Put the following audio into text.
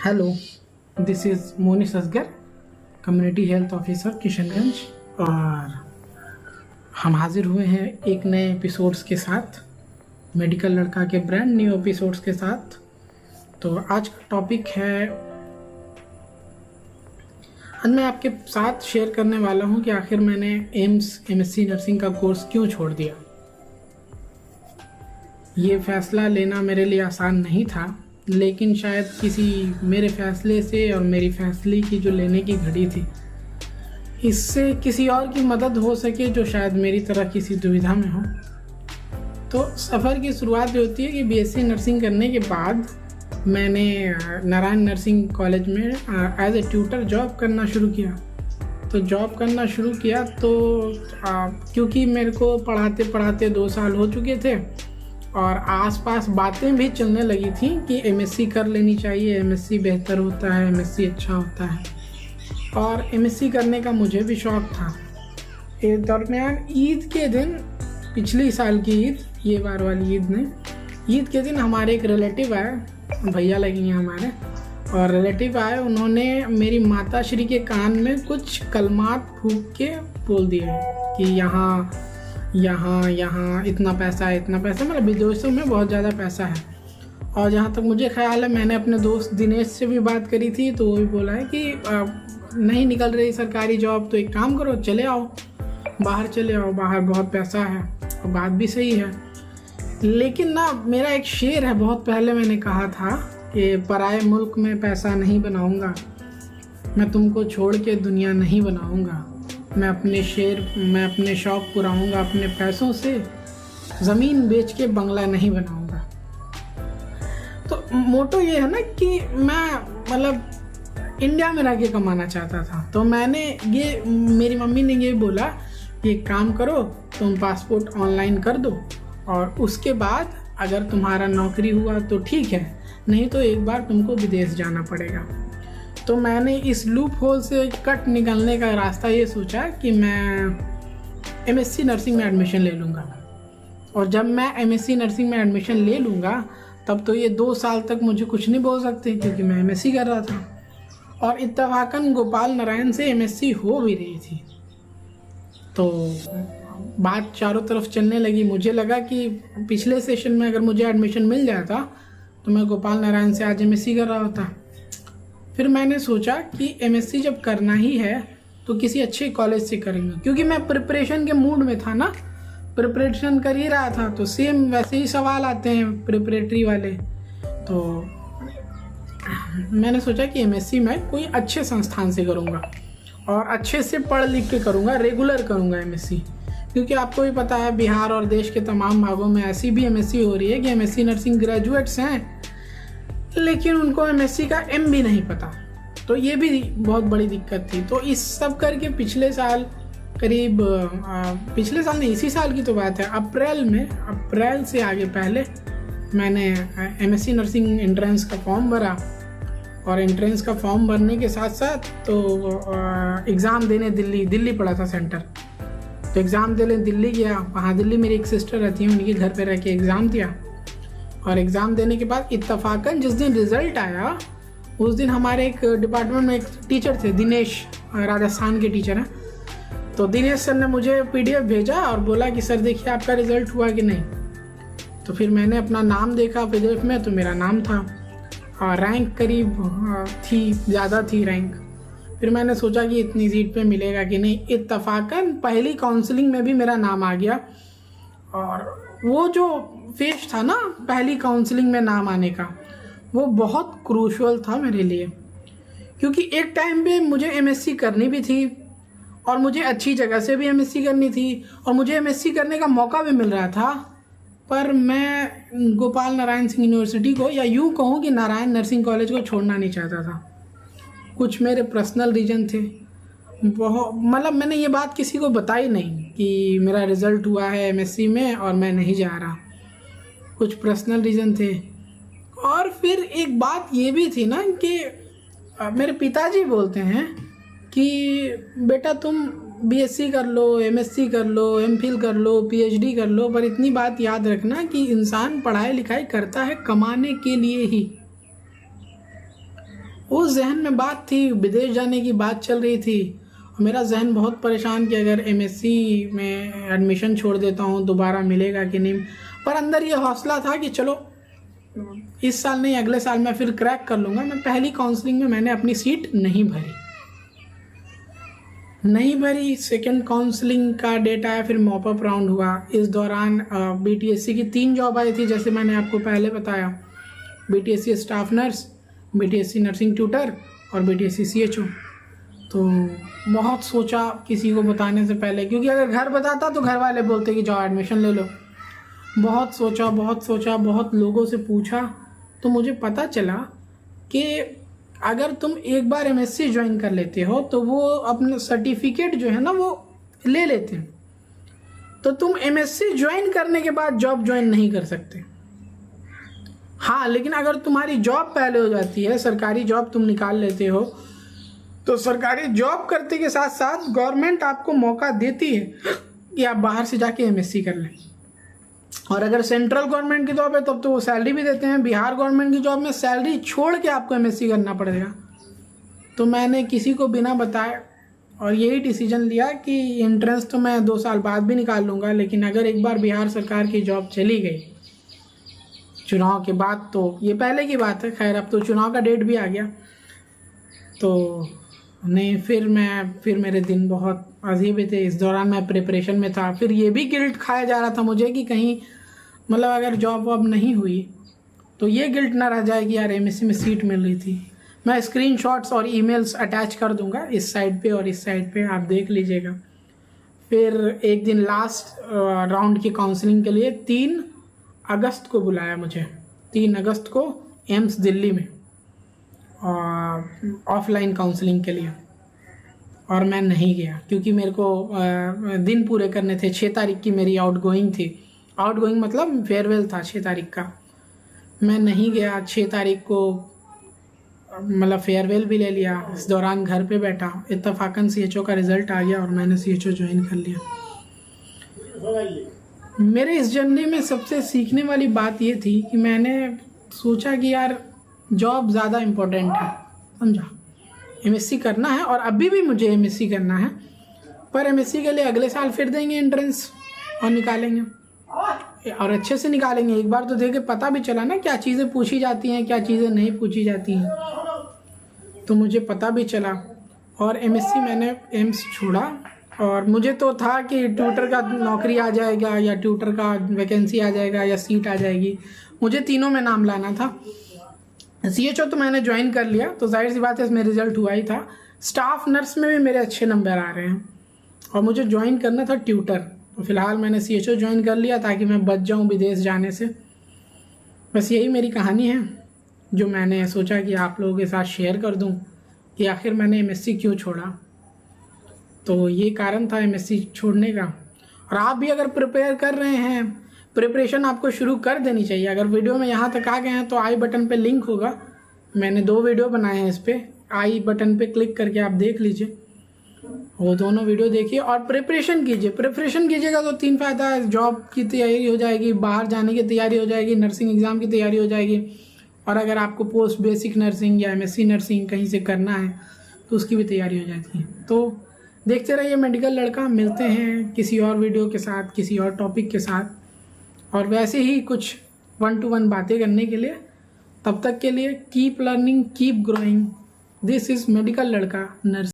Hello, this is Monis Asgar, community health officer Kishanganj. और हम हाजिर हुए हैं एक नए एपिसोड्स के साथ, मेडिकल लड़का के ब्रांड न्यू एपिसोड्स के साथ। तो आज का टॉपिक है, आज मैं आपके साथ शेयर करने वाला हूं कि आखिर मैंने एमएससी नर्सिंग का कोर्स क्यों छोड़ दिया। ये फ़ैसला लेना मेरे लिए आसान नहीं था, लेकिन शायद किसी मेरे फ़ैसले से और मेरी फ़ैसले की जो लेने की घड़ी थी, इससे किसी और की मदद हो सके जो शायद मेरी तरह किसी दुविधा में हो। तो सफ़र की शुरुआत ये होती है कि बीएससी नर्सिंग करने के बाद मैंने नारायण नर्सिंग कॉलेज में एज ए ट्यूटर जॉब करना शुरू किया। तो जॉब करना शुरू किया तो क्योंकि मेरे को पढ़ाते पढ़ाते 2 साल हो चुके थे और आसपास बातें भी चलने लगी थी कि एमएससी कर लेनी चाहिए, एमएससी बेहतर होता है, एमएससी अच्छा होता है। और एमएससी करने का मुझे भी शौक़ था। इस दरमियान ईद के दिन, पिछली साल की ईद, ये बार वाली ईद नहीं, ईद के दिन हमारे एक रिलेटिव आए, भैया लगेंगे हमारे, और रिलेटिव आए। उन्होंने मेरी माता श्री के कान में कुछ कलमात फूंक के बोल दिए कि यहाँ इतना पैसा है, इतना पैसा, मतलब विदेशों में बहुत ज़्यादा पैसा है। और जहाँ तक मुझे ख्याल है, मैंने अपने दोस्त दिनेश से भी बात करी थी, तो वो भी बोला है कि नहीं निकल रही सरकारी जॉब, तो एक काम करो, चले आओ बाहर, चले आओ बाहर, बहुत पैसा है। और बात भी सही है, लेकिन ना मेरा एक शेर है, बहुत पहले मैंने कहा था कि पराए मुल्क में पैसा नहीं बनाऊंगा, मैं तुमको छोड़ के दुनिया नहीं बनाऊंगा, मैं अपने शौक़ पुराऊंगा अपने पैसों से, ज़मीन बेच के बंगला नहीं बनाऊंगा। तो मोटो ये है ना कि मैं मतलब इंडिया में रह के कमाना चाहता था। तो मेरी मम्मी ने ये बोला कि एक काम करो, तुम पासपोर्ट ऑनलाइन कर दो और उसके बाद अगर तुम्हारा नौकरी हुआ तो ठीक है, नहीं तो एक बार तुमको विदेश जाना पड़ेगा। तो मैंने इस लूप होल से कट निकलने का रास्ता ये सोचा कि मैं एमएससी नर्सिंग में एडमिशन ले लूँगा। और जब मैं एमएससी नर्सिंग में एडमिशन ले लूँगा, तब तो ये 2 साल तक मुझे कुछ नहीं बोल सकते, क्योंकि मैं एमएससी कर रहा था। और इत्तफाकन गोपाल नारायण से एमएससी हो भी रही थी। तो बात चारों तरफ चलने लगी। मुझे लगा कि पिछले सेशन में अगर मुझे एडमिशन मिल जाता तो मैं गोपाल नारायण से आज एमएससी कर रहा होता। फिर मैंने सोचा कि एमएससी जब करना ही है तो किसी अच्छे कॉलेज से करेंगे, क्योंकि मैं प्रिपरेशन के मूड में था ना, प्रिपरेशन कर ही रहा था। तो सेम वैसे ही सवाल आते हैं प्रिपरेटरी वाले। तो मैंने सोचा कि एमएससी मैं कोई अच्छे संस्थान से करूँगा और अच्छे से पढ़ लिख के करूँगा, रेगुलर करूँगा एमएससी। क्योंकि आपको भी पता है, बिहार और देश के तमाम भागों में ऐसी भी एमएससी हो रही है कि एमएससी नर्सिंग ग्रेजुएट्स हैं, लेकिन उनको एमएससी का एम भी नहीं पता। तो ये भी बहुत बड़ी दिक्कत थी। तो इस सब करके पिछले साल करीब, पिछले साल नहीं, इसी साल की तो बात है, अप्रैल से आगे पहले मैंने एमएससी नर्सिंग एंट्रेंस का फॉर्म भरा। और एंट्रेंस का फॉर्म भरने के साथ साथ तो एग्ज़ाम देने दिल्ली पड़ा था सेंटर। तो एग्ज़ाम देने दिल्ली गया। वहाँ दिल्ली मेरी एक सिस्टर रहती है, उनके घर पे रह के एग्ज़ाम दिया। और एग्ज़ाम देने के बाद इत्तफाकन जिस दिन रिज़ल्ट आया, उस दिन हमारे एक डिपार्टमेंट में एक टीचर थे, दिनेश, राजस्थान के टीचर हैं। तो दिनेश सर ने मुझे पीडीएफ भेजा और बोला कि सर देखिए आपका रिज़ल्ट हुआ कि नहीं। तो फिर मैंने अपना नाम देखा पीडीएफ में, तो मेरा नाम था और रैंक करीब थी, ज़्यादा थी रैंक। फिर मैंने सोचा कि इतनी सीट पे मिलेगा कि नहीं। इत्तफाकन पहली काउंसलिंग में भी मेरा नाम आ गया। और वो जो फेज था ना पहली काउंसलिंग में नाम आने का, वो बहुत क्रूशियल था मेरे लिए, क्योंकि एक टाइम पे मुझे एमएससी करनी भी थी और मुझे अच्छी जगह से भी एमएससी करनी थी और मुझे एमएससी करने का मौका भी मिल रहा था। पर मैं गोपाल नारायण सिंह यूनिवर्सिटी को, या यूँ कहूँ कि नारायण नर्सिंग कॉलेज को छोड़ना नहीं चाहता था। कुछ मेरे पर्सनल रीज़न थे, बहुत, मतलब मैंने ये बात किसी को बताई नहीं कि मेरा रिज़ल्ट हुआ है एमएससी में और मैं नहीं जा रहा। कुछ पर्सनल रीज़न थे। और फिर एक बात ये भी थी ना कि मेरे पिताजी बोलते हैं कि बेटा तुम बीएससी कर लो, एमएससी कर लो, एमफिल कर लो, पीएचडी कर लो, पर इतनी बात याद रखना कि इंसान पढ़ाई लिखाई करता है कमाने के लिए ही। उस जहन में बात थी, विदेश जाने की बात चल रही थी। मेरा जहन बहुत परेशान कि अगर एमएससी में एडमिशन छोड़ देता हूँ दोबारा मिलेगा कि नहीं, पर अंदर ये हौसला था कि चलो इस साल नहीं अगले साल मैं फिर क्रैक कर लूँगा। मैं पहली काउंसलिंग में मैंने अपनी सीट नहीं भरी। सेकंड काउंसलिंग का डेट आया, फिर मॉप अप राउंड हुआ। इस दौरान बीटीएससी की 3 जॉब आई थी, जैसे मैंने आपको पहले बताया, BTSC staff nurse, BTSC nursing tutor और बीटीएससी सीएचओ। तो बहुत सोचा किसी को बताने से पहले, क्योंकि अगर घर बताता तो घर वाले बोलते कि जाओ एडमिशन ले लो। बहुत सोचा, बहुत लोगों से पूछा, तो मुझे पता चला कि अगर तुम एक बार एमएससी ज्वाइन कर लेते हो तो वो अपना सर्टिफिकेट जो है ना वो ले लेते हैं, तो तुम एमएससी ज्वाइन करने के बाद जॉब ज्वाइन नहीं कर सकते। हाँ, लेकिन अगर तुम्हारी जॉब पहले हो जाती है, सरकारी जॉब तुम निकाल लेते हो, तो सरकारी जॉब करते के साथ साथ गवर्नमेंट आपको मौका देती है कि आप बाहर से जाके एमएससी कर लें। और अगर सेंट्रल गवर्नमेंट की जॉब है तब तो वो सैलरी भी देते हैं। बिहार गवर्नमेंट की जॉब में सैलरी छोड़ के आपको एमएससी करना पड़ेगा। तो मैंने किसी को बिना बताए और यही डिसीजन लिया कि एंट्रेंस तो मैं 2 साल बाद भी निकाल लूँगा, लेकिन अगर एक बार बिहार सरकार की जॉब चली गई चुनाव के बाद, तो ये पहले की बात है, खैर अब तो चुनाव का डेट भी आ गया, तो नहीं, फिर मेरे दिन बहुत अजीब थे। इस दौरान मैं प्रिपरेशन में था, फिर ये भी गिल्ट खाया जा रहा था मुझे कि कहीं मतलब अगर जॉब वॉब नहीं हुई तो ये गिल्ट ना रह जाए कि यार एमएससी में सीट मिल रही थी। मैं स्क्रीनशॉट्स और ईमेल्स अटैच कर दूंगा इस साइड पे और इस साइड पे, आप देख लीजिएगा। फिर एक दिन लास्ट राउंड की काउंसलिंग के लिए 3 अगस्त को बुलाया मुझे, 3 अगस्त को एम्स दिल्ली में ऑफलाइन काउंसलिंग के लिए, और मैं नहीं गया क्योंकि मेरे को दिन पूरे करने थे। 6 तारीख की मेरी आउटगोइंग थी, आउटगोइंग मतलब फेयरवेल था 6 तारीख का। मैं नहीं गया 6 तारीख को, मतलब फेयरवेल भी ले लिया। इस दौरान घर पे बैठा, इत्तफाकन सीएचओ का रिज़ल्ट आ गया और मैंने सीएचओ ज्वाइन कर लिया। मेरे इस जर्नी में सबसे सीखने वाली बात ये थी कि मैंने सोचा कि यार जॉब ज़्यादा इम्पोर्टेंट है, समझा। एमएससी करना है और अभी भी मुझे एमएससी करना है, पर एमएससी के लिए अगले साल फिर देंगे एंट्रेंस और निकालेंगे, और अच्छे से निकालेंगे। एक बार तो देखे पता भी चला ना क्या चीज़ें पूछी जाती हैं, क्या चीज़ें नहीं पूछी जाती हैं, तो मुझे पता भी चला। और एमएससी मैंने एम्स छोड़ा, और मुझे तो था कि ट्यूटर का नौकरी आ जाएगा या ट्यूटर का वैकेंसी आ जाएगा या सीट आ जाएगी, मुझे तीनों में नाम लाना था। सीएचओ तो मैंने ज्वाइन कर लिया, तो जाहिर सी बात है इसमें रिजल्ट हुआ ही था। स्टाफ नर्स में भी मेरे अच्छे नंबर आ रहे हैं और मुझे ज्वाइन करना था ट्यूटर, तो फिलहाल मैंने सीएचओ ज्वाइन कर लिया ताकि मैं बच जाऊं विदेश जाने से। बस यही मेरी कहानी है जो मैंने सोचा कि आप लोगों के साथ शेयर कर दूं कि आखिर मैंने एमएससी क्यों छोड़ा। तो ये कारण था एमएससी छोड़ने का। और आप भी अगर प्रिपेयर कर रहे हैं, प्रिपरेशन आपको शुरू कर देनी चाहिए। अगर वीडियो में यहाँ तक आ गए हैं तो आई बटन पे लिंक होगा, मैंने 2 वीडियो बनाए हैं इस पर, आई बटन पे क्लिक करके आप देख लीजिए, वो दोनों वीडियो देखिए और प्रिपरेशन कीजिए। प्रिपरेशन कीजिएगा तो 3 फ़ायदा है, जॉब की तैयारी हो जाएगी, बाहर जाने की तैयारी हो जाएगी, नर्सिंग एग्ज़ाम की तैयारी हो जाएगी, और अगर आपको पोस्ट बेसिक नर्सिंग या एमएससी नर्सिंग कहीं से करना है तो उसकी भी तैयारी हो जाती है। तो देखते रहिए मेडिकल लड़का, मिलते हैं किसी और वीडियो के साथ, किसी और टॉपिक के साथ, और वैसे ही कुछ 1-to-1 बातें करने के लिए। तब तक के लिए keep learning, keep growing. This is medical लड़का नर्स।